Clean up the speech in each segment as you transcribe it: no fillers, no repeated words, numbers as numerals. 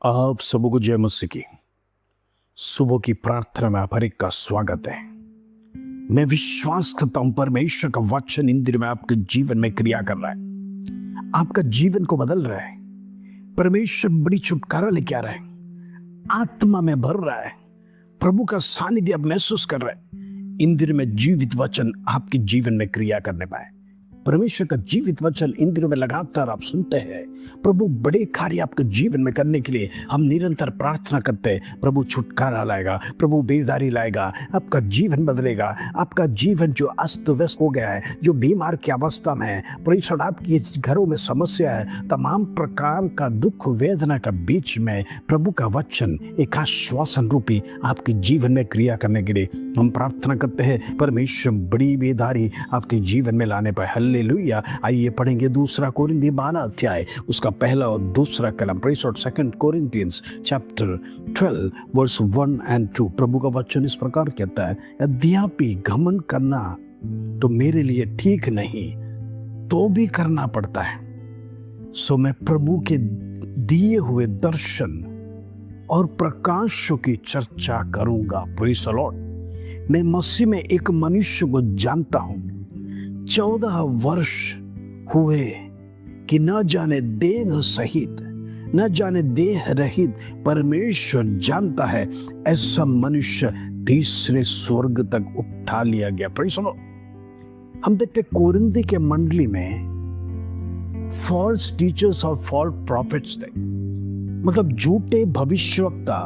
आप सबको जय मसीह की। सुबह की प्रार्थना में आप हर एक का स्वागत है। मैं विश्वास करता हूं परमेश्वर का वचन इन दिनों में आपके जीवन में क्रिया कर रहा है, आपका जीवन को बदल रहा है। परमेश्वर बड़ी छुटकारा लेके आ रहा है, आत्मा में भर रहा है, प्रभु का सानिध्य आप महसूस कर रहे हैं। इन दिनों में जीवित वचन आपके जीवन में क्रिया करने पाए। परमेश्वर का जीवित वचन इन दिनों में लगातार आप सुनते हैं। प्रभु बड़े कार्य आपके जीवन में करने के लिए हम निरंतर प्रार्थना करते हैं। प्रभु छुटकारा लाएगा, प्रभु बेदारी लाएगा, आपका जीवन बदलेगा। आपका जीवन जो अस्त व्यस्त हो गया है, जो बीमार की अवस्था में है, परमेश्वर आपकी घरों में समस्या है, तमाम प्रकार का दुख वेदना का बीच में प्रभु का वचन एक आश्वासन रूपी आपके जीवन में क्रिया करने के लिए हम प्रार्थना करते हैं। परमेश्वर बड़ी बेदारी आपके जीवन में लाने पर हालेलुया। आइए पढ़ेंगे 2 कोरिन्थी 12 अध्याय, उसका पहला और दूसरा कलम। Praise Lord. 2 कोरिन्थियंस चैप्टर 12 वर्स 1 और 2। प्रभु का वचन इस प्रकार कहता है, यद्यपि घमंड करना तो मेरे लिए ठीक नहीं, तो भी करना पड़ता है। सो मैं प्रभु के दिए हुए दर्शन और प्रकाशों की चर्चा करूंगा। Praise Lord. मैं मसीह में एक मनुष्य को जानता हूं, 14 वर्ष हुए कि न जाने देह सहित न जाने देह रहित परमेश्वर जानता है, ऐसा मनुष्य तीसरे स्वर्ग तक उठा लिया गया। Praise the Lord. हम देखते कोरिन्थी के मंडली में फॉल्स टीचर्स और फॉल्स प्रॉफिट्स थे, मतलब झूठे भविष्यवक्ता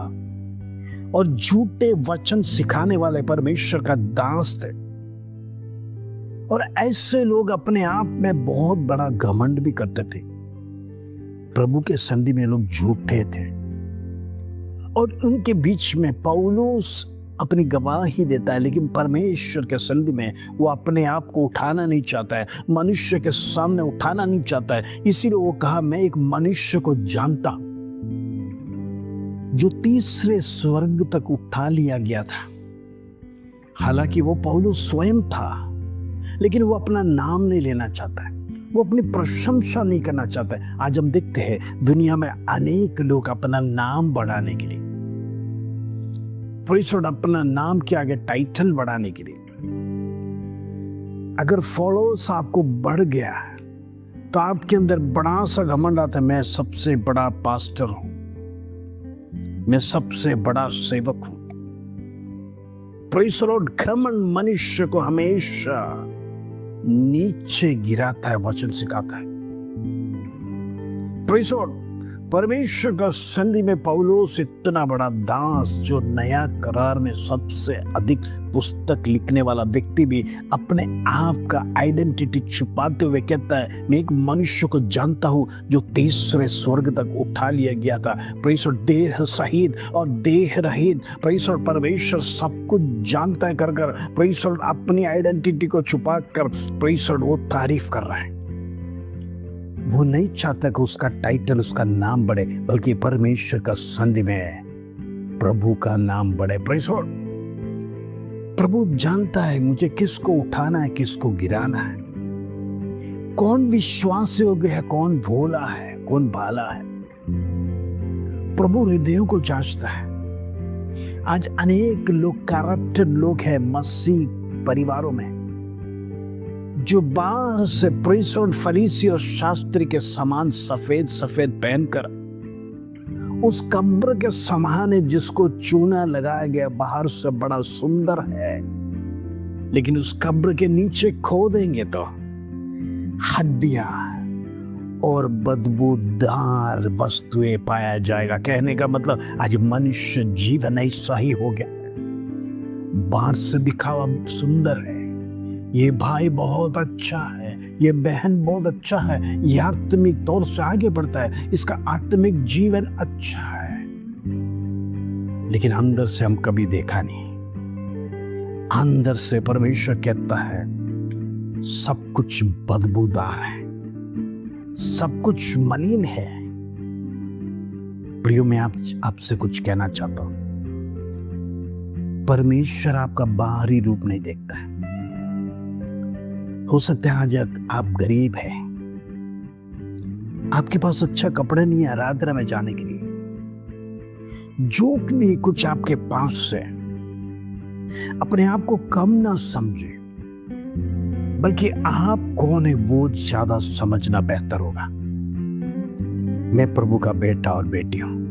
और झूठे वचन सिखाने वाले परमेश्वर का दास थे। और ऐसे लोग अपने आप में बहुत बड़ा घमंड भी करते थे। प्रभु के संधि में लोग झूठे थे और उनके बीच में पौलुस अपनी गवाही देता है, लेकिन परमेश्वर के संधि में वो अपने आप को उठाना नहीं चाहता है, मनुष्य के सामने उठाना नहीं चाहता है। इसीलिए वो कहा, मैं एक मनुष्य को जानता हूं जो तीसरे स्वर्ग तक उठा लिया गया था। हालांकि वो पौलुस स्वयं था, लेकिन वो अपना नाम नहीं लेना चाहता है, वो अपनी प्रशंसा नहीं करना चाहता है। आज हम देखते हैं दुनिया में अनेक लोग अपना नाम बढ़ाने के लिए, परिचय अपना नाम के आगे टाइटल बढ़ाने के लिए, अगर फॉलोअर्स आपको बढ़ गया है तो आपके अंदर बड़ा सा घमंड आता है, मैं सबसे बड़ा पास्टर हूं, मैं सबसे बड़ा सेवक हूं। Praise the Lord. घमंड मनुष्य को हमेशा नीचे गिराता है, वचन सिखाता है। Praise the Lord. परमेश्वर का संधि में पौलुस इतना बड़ा दास, जो नया करार में सबसे अधिक पुस्तक लिखने वाला व्यक्ति भी अपने आप का आइडेंटिटी छुपाते हुए कहता है, मैं एक मनुष्य को जानता हूं जो तीसरे स्वर्ग तक उठा लिया गया था। Praise the Lord. देह सहित और देह रहित, प्रेज़ द लॉर्ड, परमेश्वर सब कुछ जानता है कर प्रेज़ द लॉर्ड, अपनी आइडेंटिटी को छुपा कर प्रेज़ द लॉर्ड वो तारीफ कर रहा है। वो नहीं चाहता कि उसका टाइटल, उसका नाम बढ़े, बल्कि परमेश्वर का संधि में प्रभु का नाम बढ़े। Praise the Lord. प्रभु जानता है मुझे किसको उठाना है, किसको गिराना है, कौन विश्वासी हो गया है, कौन भोला है, कौन भाला है। प्रभु हृदयों को जांचता है। आज अनेक लोग, करप्टेड लोग हैं मसीह परिवारों में, जो बाहर से प्रेज़ द लॉर्ड फरीसी और शास्त्री के समान सफेद सफेद पहनकर उस कब्र के समान है जिसको चूना लगाया गया, बाहर से बड़ा सुंदर है, लेकिन उस कब्र के नीचे खोदेंगे तो हड्डियां और बदबूदार वस्तुएं पाया जाएगा। कहने का मतलब आज मनुष्य जीवन ऐसा ही हो गया। बाहर से दिखावा सुंदर है, ये भाई बहुत अच्छा है, ये बहन बहुत अच्छा है, ये आत्मिक तौर से आगे बढ़ता है, इसका आत्मिक जीवन अच्छा है, लेकिन अंदर से हम कभी देखा नहीं। अंदर से परमेश्वर कहता है सब कुछ बदबूदार है, सब कुछ मलिन है। प्रियो, मैं आपसे कुछ कहना चाहता हूं। परमेश्वर आपका बाहरी रूप नहीं देखता है। हो सकता है आज आप गरीब हैं, आपके पास अच्छा कपड़ा नहीं है आराधना में जाने के लिए, जो भी कुछ आपके पास है, अपने आप को कम ना समझे, बल्कि आप कौन है वो ज्यादा समझना बेहतर होगा। मैं प्रभु का बेटा और बेटी हूं।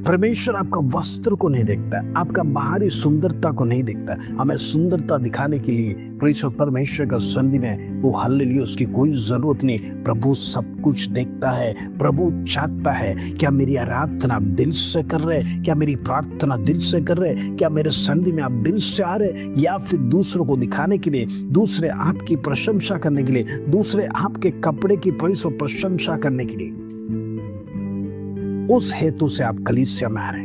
परमेश्वर आपका वस्त्र को नहीं देखता, आपका बाहरी सुंदरता को नहीं देखता। हमें सुंदरता दिखाने के लिए परमेश्वर का सन्निधि में वो हालेलुया, उसकी कोई जरूरत नहीं। प्रभु सब कुछ देखता है। प्रभु चाहता है क्या मेरी आराधना आप दिल से कर रहे, क्या मेरी प्रार्थना दिल से कर रहे, क्या मेरे सन्निधि में आप दिल से आ रहे, या फिर दूसरों को दिखाने के लिए, दूसरे आपकी प्रशंसा करने के लिए, दूसरे आपके कपड़े की प्रशंसा करने के लिए, उस हेतु से आप कलीसिया में आ रहे।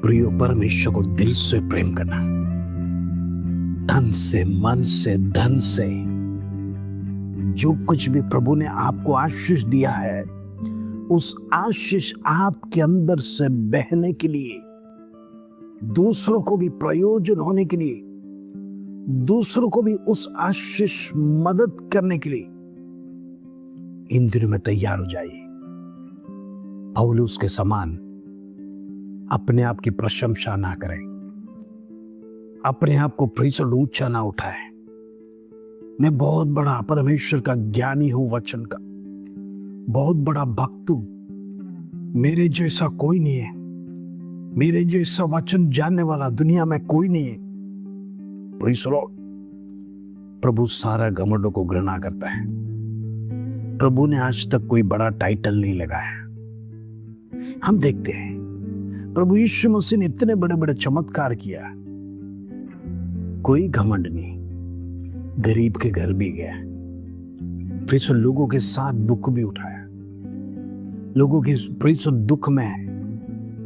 प्रिय, परमेश्वर को दिल से प्रेम करना, तन से, मन से, धन से, जो कुछ भी प्रभु ने आपको आशीष दिया है, उस आशीष आपके अंदर से बहने के लिए, दूसरों को भी प्रयोजन होने के लिए, दूसरों को भी उस आशीष मदद करने के लिए इन दिनों में तैयार हो जाइए। पौलुस के समान अपने आप की प्रशंसा ना करें, अपने आप को प्रेषण ऊंचा ना उठाए। मैं बहुत बड़ा परमेश्वर का ज्ञानी हूं, वचन का बहुत बड़ा भक्त हूं, मेरे जैसा कोई नहीं है, मेरे जैसा वचन जानने वाला दुनिया में कोई नहीं है। Praise the Lord. प्रभु सारा घमंडों को घृणा करता है। प्रभु ने आज तक कोई बड़ा टाइटल नहीं लगाया। हम देखते हैं प्रभु यीशु मसीह ने इतने बड़े बड़े चमत्कार किया, कोई घमंड नहीं। गरीब के घर भी गया, प्रेषण लोगों के साथ दुख भी उठाया, लोगों के प्रेषण दुख में,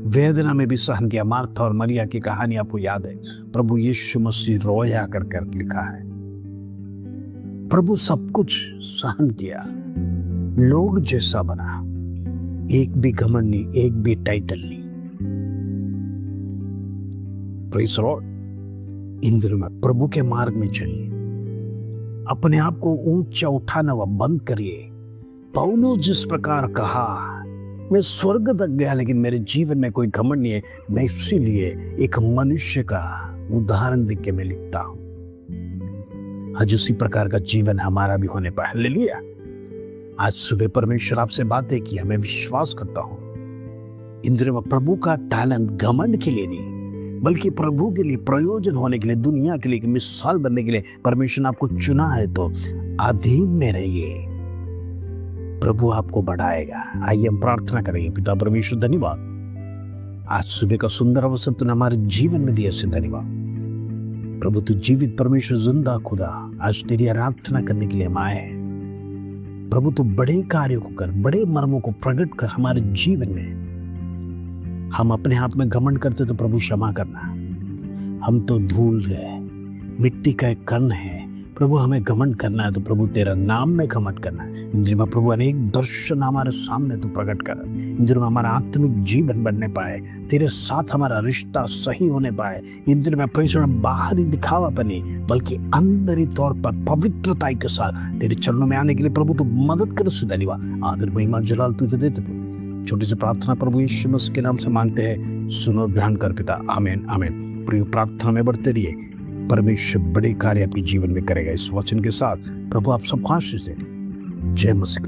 वेदना में भी सहन किया। मार्था और मरिया की कहानी आपको याद है। प्रभु यीशु मसीह रोया कर लिखा है। प्रभु सब कुछ सहन किया, लोग जैसा बना, एक भी घमंड नहीं, एक भी टाइटल नहीं। Praise the Lord. इन दिनों में प्रभु के मार्ग में चलिए, अपने आप को ऊंचा उठाना व बंद करिए। पौलुस जिस प्रकार कहा, मैं स्वर्ग तक गया लेकिन मेरे जीवन में कोई घमंड नहीं है, मैं इसीलिए एक मनुष्य का उदाहरण देख के मैं लिखता हूं। आज उसी प्रकार का जीवन हमारा भी होने पाए। हालेलुया। आज सुबह परमेश्वर आपसे बातें किया, मैं विश्वास करता हूं इन दिनों में प्रभु का टैलेंट घमंड के लिए नहीं, बल्कि प्रभु के लिए, प्रयोजन होने के लिए, दुनिया के लिए एक मिसाल बनने के लिए परमेश्वर ने आपको चुना है। तो अधीन में रहिए, प्रभु आपको बढ़ाएगा। आइए हम प्रार्थना करेंगे। पिता परमेश्वर, धन्यवाद आज सुबह का सुंदर अवसर तूने हमारे जीवन में दिया से धन्यवाद। प्रभु तू जीवित परमेश्वर, जिंदा खुदा, आज तेरी आराधना करने के लिए हम आए हैं। प्रभु तू बड़े कार्यों को कर, बड़े मर्मों को प्रकट कर हमारे जीवन में। हम अपने आप में घमंड करते तो प्रभु क्षमा करना। हम तो धूल है, मिट्टी का एक कण है। प्रभु हमें घमंड करना है तो प्रभु तेरा नाम में घमंड करना है। इन दिनों में प्रभु अनेक दर्शन हमारे सामने तो प्रकट कर, इन दिनों में हमारा आत्मिक जीवन बनने पाए, तेरे साथ हमारा रिश्ता सही होने पाए। इन दिनों में परमेश्वर बाहरी दिखावा बने, बल्कि अंदरी तौर पर पवित्रता के साथ तेरे चरणों में आने के लिए प्रभु तू मदद कर। धन्यवाद, आदर, महिमा, जलाल तुझे देते प्रभु। छोटी सी प्रार्थना प्रभु यीशु मसीह के नाम से मांगते हैं, सुनो, ग्रहण कर पिता। आमीन आमीन। प्रिय, प्रार्थना में बढ़ते रहिए, परमेश्वर बड़े कार्य आपके जीवन में करेगा। इस वचन के साथ प्रभु आप सबको आशीष दे। जय मसीह।